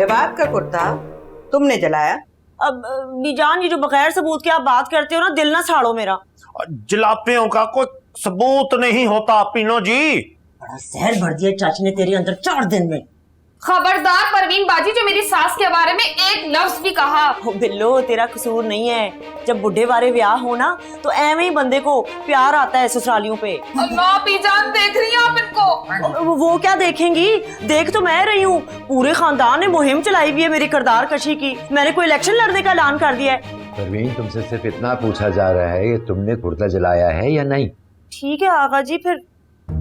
जवाब का कुर्ता तुमने जलाया? अब बीजान, ये जो बगैर सबूत के आप बात करते हो ना, दिल ना साड़ो मेरा। जलापियों का कोई सबूत नहीं होता पीनो जी। बड़ा जहर भर दिया चाची ने तेरे अंदर 4 दिन में। खबरदार परवीन बाजी, जो मेरी सास के बारे में एक लफ्ज भी कहा। बिल्लो, तेरा कसूर नहीं है। जब बुढ़े बारे ब्याह हो ना तो ऐਵੇਂ ही बंदे को प्यार आता है ससुरालियों पे। अल्लाह बीजान, देख रही हैं आप इनको? वो क्या देखेंगी, देख तो मैं रही हूँ। पूरे खानदान ने मुहिम चलाई हुई है मेरी किरदार कशी की। मैंने कोई इलेक्शन लड़ने का ऐलान कर दिया है। परवीन, तुमसे सिर्फ इतना पूछा जा रहा है कि तुमने कुर्ता जलाया है या नहीं। ठीक है आगा जी, फिर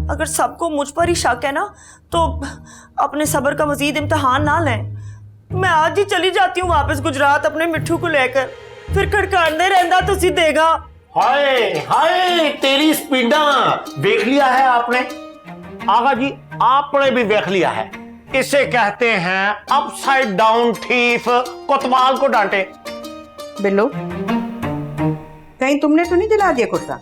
अगर सबको मुझ पर ही शक है ना तो अपने सब्र का मजीद इम्तिहान ना लें। मैं आज ही चली जाती हूँ वापस गुजरात अपने मिट्ठू को लेकर। फिर खड़काने रहता तो सी देगा। हाय हाय, तेरी स्पीडा देख लिया है आपने? आगा जी, आपने भी देख लिया है। इसे कहते हैं अपसाइड डाउन थीफ। कोतवाल को डांटे। बिल्लो, कहीं तुमने तो नहीं जला दिया कुर्ता?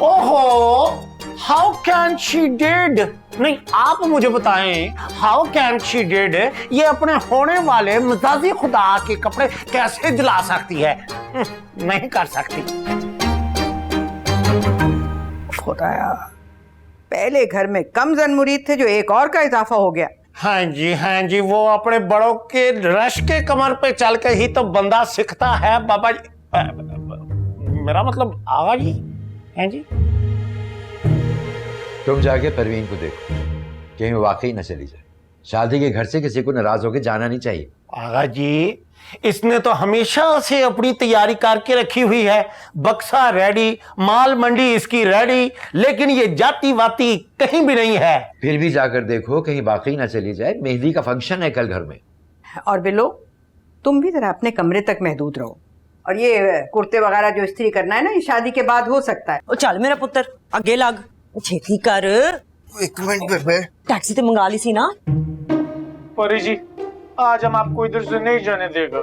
ओहो, हाउ कैन शी डेड? नहीं, आप मुझे बताएं, हाउ कैन शी डेड ये अपने होने वाले मजाजी खुदा के कपड़े कैसे जला सकती है? नहीं कर सकती। खुदाया, पहले घर में कम जन मुरीद थे, जो एक और का इजाफा हो गया। हाँ जी, वो अपने बड़ों के रश के कमर पे चल के ही तो बंदा सीखता है बाबा जी। मेरा मतलब आगा जी हैं जी। तुम जाके परवीन को देखो, कहीं वो वाकई न चली जाए। शादी के घर से किसी को नाराज होकर जाना नहीं चाहिए। आगा जी, इसने तो हमेशा से अपनी तैयारी करके रखी हुई है। बक्सा रेडी, माल मंडी इसकी रेडी, लेकिन ये जाती वाती कहीं भी नहीं है। फिर भी जाकर देखो, कहीं वाकई न चली जाए। मेहंदी का फंक्शन है कल घर में। और बिल्लो, तुम भी जरा अपने कमरे तक महदूद रहो। और ये कुर्ते वगैरह जो इस्त्री करना है ना, ये शादी के बाद हो सकता है। ओ चल मेरा पुत्र, आगे लग, छेती कर। एक मिनट बेबे, टैक्सी तो मंगा ली सी ना। परी जी, आज हम आपको इधर से नहीं जाने देगा।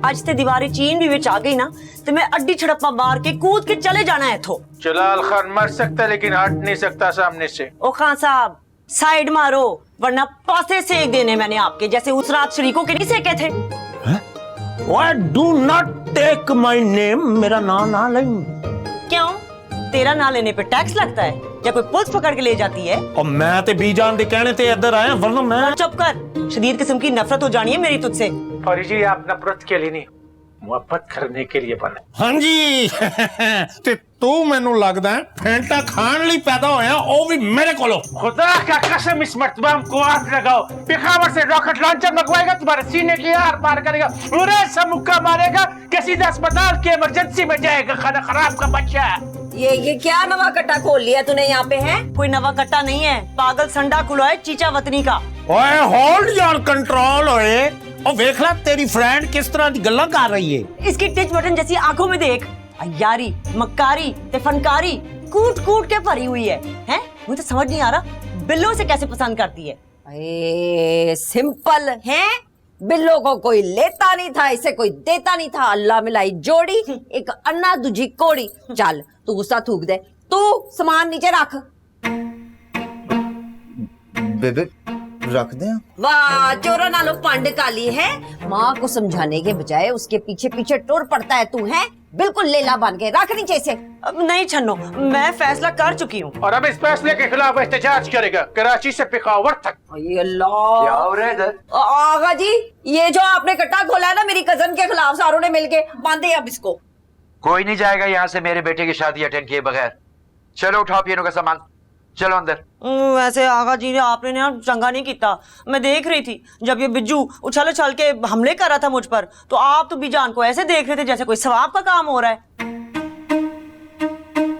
आज ते दीवारी चीन भी विच आ गई ना तो मैं अड्डी छड़प्पा मार के कूद के चले जाना है इथों। जलाल खान मर सकता है लेकिन हट नहीं सकता सामने से। ओ खान साहब, साइड मारो वरना पासे सेक देने मैंने आपके, जैसे उस रात शरीकों के नहीं सेके थे। Why do not take my name? मेरा नाम ना ले। क्यों? तेरा ना लेने पे टैक्स लगता है या कोई पुलिस पकड़ के ले जाती है? और मैं ते बीजान दे कहने ते इधर आया, वरना मैं। चुप कर, शदीद किस्म की नफरत हो जानी है मेरी तुझसे। फौरी जी, आप नफरत के लिए नहीं, मोहब्बत करने के लिए बने। हाँ जी। ते तू मैनू लगदा है फेंटा खान लिए पैदा होया, ओ भी मेरे कोलो। खुदा का कसम, इस मर्तबा हमको आग लगाओ। पिखावर से रॉकेट लॉन्चर मंगवाएगा, तुम्हारे सीने की आर पार करेगा, पूरे सब मुक्का मारेगा कि सीधा अस्पताल की इमरजेंसी में जाएगा। खाना खराब का बच्चा। ये क्या नवा कट्टा खोल लिया तूने यहाँ पे? है कोई नवा कट्टा नहीं है, पागल संडा खुला है चीचा वतनी का। ओए होल्ड योर कंट्रोल ओए। और देख ला तेरी फ्रेंड किस तरह की गल्ला कर रही है। इसकी टिच बटन जैसी आंखों में देख, अयारी मक्कारी ते फनकारी कूट कूट के भरी हुई है। हैं? मुझे तो समझ नहीं आ रहा बिल्लो से कैसे पसंद करती है। अरे सिंपल है, बिल्लो को कोई लेता नहीं था, इसे कोई देता नहीं था। अल्लाह मिलाई जोड़ी, एक अन्ना दूजी कोड़ी। चल तू गुस्सा थूक दे, तू सामान नीचे रख। बेबे रख दे। वाह, चोरा नालो पंड काली है। माँ को समझाने के बजाय उसके पीछे पीछे टोर पड़ता है तू। है बिल्कुल लेला बन के रख नीचे से। अब नहीं छन्नो, मैं फैसला कर चुकी हूँ और अब इस फैसले के खिलाफ एहतजाज करेगा, कराची से पिशावर तक। अल्लाह, क्या हो रहा है इधर? आगा जी, ये जो आपने कट्टा खोला है ना मेरी कजन के खिलाफ, सारों ने मिलके बांधे अब इसको। कोई नहीं जाएगा यहाँ से मेरे बेटे की शादी अटेंड किए बगैर। चलो उठाओ पियानो का सामान, चलो अंदर। वैसे आगा जी ने आपने ना चंगा नहीं किया। मैं देख रही थी जब ये बिज्जू उछल उछल के हमले कर रहा था मुझ पर, तो आप तो बीजान को ऐसे देख रहे थे जैसे कोई सवाब का काम हो रहा है।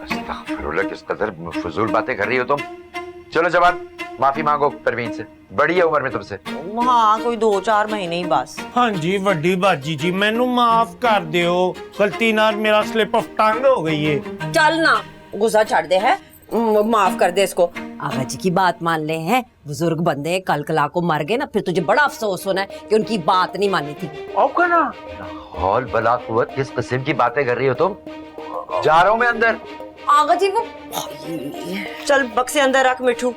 अस्तगफिरुल्लाह, किस कदर फजूल बातें कर रही हो तुम। चलो जवान, माफी मांगो परवीन से, बड़ी है उम्र में तुमसे। हाँ, कोई 2-4 महीने ही बस। हाँ जी वड्डी बाजी जी, मैनू माफ कर दियो, गलती नाल मेरा स्लिप ऑफ टंग हो गई है। चल ना, गुस्सा छाड़ दे, है माफ कर दे इसको। आगा जी की बात मान ले, हैं बुजुर्ग बंदे, कल कला को मर गए ना, फिर तुझे बड़ा अफसोस होना है कि उनकी बात नहीं मानी थी। औका ना हौल बला कुव्वत, किस किस्म की बातें कर रही हो तुम। जा रहा हूँ मैं अंदर। आगा जी वो चल बक्से अंदर रख मिठू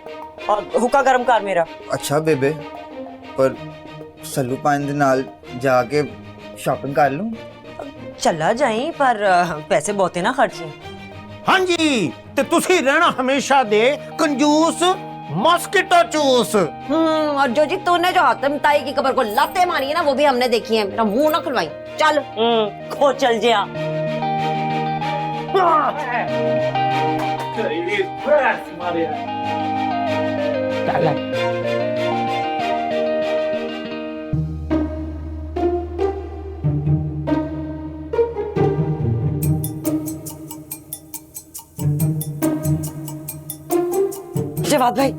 और हुक्का गर्म कर मेरा। अच्छा बेबे, पर सल्लू पाइन दे नाल जाके शॉपिंग कर लूं। चला जाई पर पैसे बहुते ना खर्ची। हाँ जी, ते तुसी रहना हमेशा दे कंजूस मॉस्किटो चूस। और जो जी तूने जो हातिम ताई की कब्र को लाते मारी है ना, वो भी हमने देखी है। मेरा मुंह ना खुलवाई। चल खो चल जा। जवाद भाई,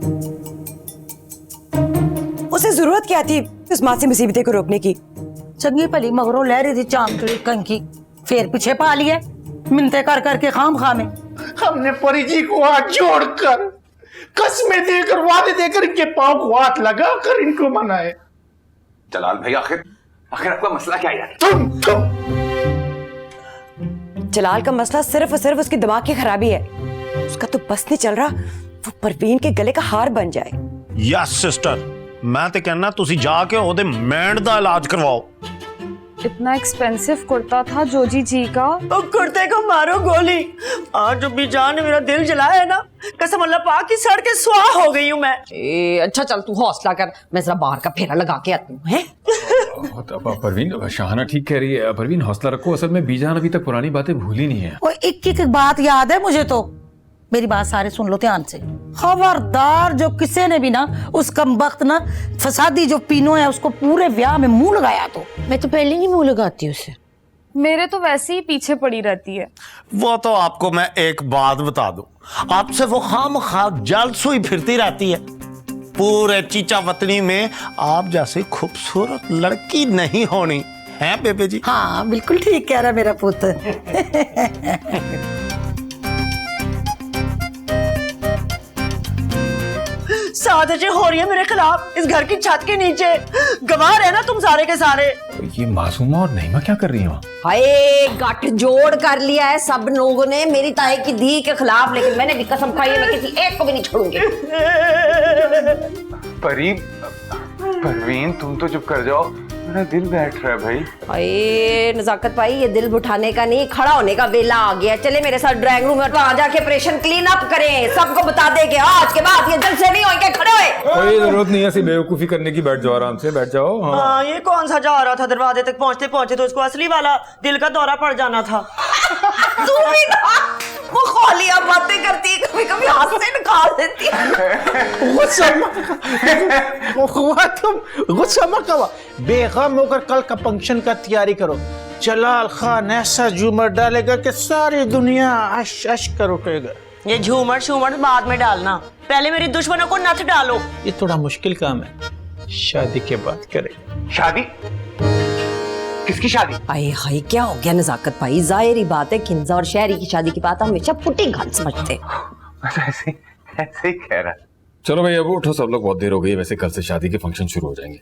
उसे जरूरत क्या थी इस मासी मुसीबतें को रोकने की? चंगी भली मगरों लह रही थी चाम कंकी, फिर पीछे पा लिया मिनते कर करके खाम खामे। हमने परी जी को हाथ जोड़कर, कसमें देकर, वादे देकर इनके पांव को हाथ लगाकर इनको मनाए। जलाल भाई आखिर आपका मसला क्या है? तुम जलाल का मसला सिर्फ और सिर्फ उसकी दिमाग की खराबी है। उसका तो बस नहीं चल रहा वो परवीन के गले का हार बन जाए। यस सिस्टर, मैं तो कहना तुसी जाके ओदे मैंड दा इलाज करवाओ। इतना एक्सपेंसिव कुर्ता था जोजी जी का। तो कुर्ते को मारो गोली। आज जो बीजान ने मेरा दिल जलाया है ना, कसम अल्लाह पाक की, सड़ के स्वाह हो गई हूँ मैं। अच्छा चल तू हौसला कर, मैं जरा बाहर का फेरा लगा के आती हूँ। परवीन, शाहाना ठीक कह रही है। परवीन हौसला रखो, असल में बीजान अभी तक पुरानी बातें भूली नहीं है। और एक एक बात याद है मुझे तो। मेरी बात सारे सुन लो ध्यान से। खबरदार जो किसी ने भी ना उस कमबख्त ना फसादी जो पीनो है उसको पूरे ब्याह में मुंह लगाया तो मैं तो पहले ही मुंह लगाती हूँ उसे। मेरे तो वैसे ही पीछे पड़ी रहती है। वो तो आपको मैं एक बात बता दूं, आपसे वो खामखा जलसुई फिरती रहती है। पूरे चीचा वतनी में आप जैसी खूबसूरत लड़की नहीं होनी है बेबे जी। हाँ बिल्कुल ठीक कह रहा मेरा पुत्र। साजिशें हो रही है मेरे खिलाफ इस घर की छत के नीचे। गवाह है ना तुम सारे के सारे। ये मासूमा और नईमा क्या कर रही है वहाँ? हाय गठ जोड़ कर लिया है सब लोगों ने मेरी ताई की धी के खिलाफ, लेकिन मैंने भी कसम खाई है मैं किसी एक को भी नहीं छोड़ूंगी। परवीन तुम तो चुप कर जाओ, मेरा दिल बैठ रहा है भाई। हाय नजाकत भाई, ये दिल उठाने का नहीं खड़ा होने का वेला आ गया। चले मेरे साथ ड्राइंग रूम में, वहां जाके ऑपरेशन क्लीन अप करें, सबको बता दे कि आज के बाद ये दिल से नहीं होंगे खड़े हुए। कोई जरूरत नहीं है ऐसी बेवकूफी करने की, बैठ जाओ आराम से, बैठ जाओ। हाँ, ये कौन सा जा रहा था? दरवाजे तक पहुंचते पहुंचते तो उसको असली वाला दिल का दौरा पड़ जाना था। तू भी ना वो खौलिया बातें करती है, कभी कभी हाथ से निकाल देती है। गुस्सा मत करो, बेगम होकर कल का फंक्शन का तैयारी करो। जलाल खान ऐसा झूमर डालेगा कि सारी दुनिया अश अश कर उठेगा। ये झूमर शूमर बाद में डालना, पहले मेरी दुश्मनों को नथ डालो। ये थोड़ा मुश्किल काम है, शादी के बाद करें। शादी? किसकी शादी? हाय हाय क्या हो गया नजाकत भाई? जाहिर ही बात है किंजा और शहरी की शादी की बात हमेशा फुटी घाल समझते। ऐसे ही कह रहा। चलो भाई अब उठो, सब लोग, बहुत देर हो गई। वैसे कल से शादी के फंक्शन शुरू हो जाएंगे।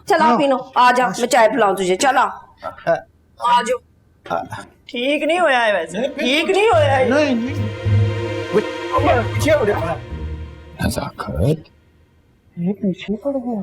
चला पीनो, आ जा मैं चाय पिलाऊं तुझे। चला आ जाओ। ठीक नहीं होया है, वैसे ठीक नहीं होया है। नजाकत ये पीछे पड़ गया।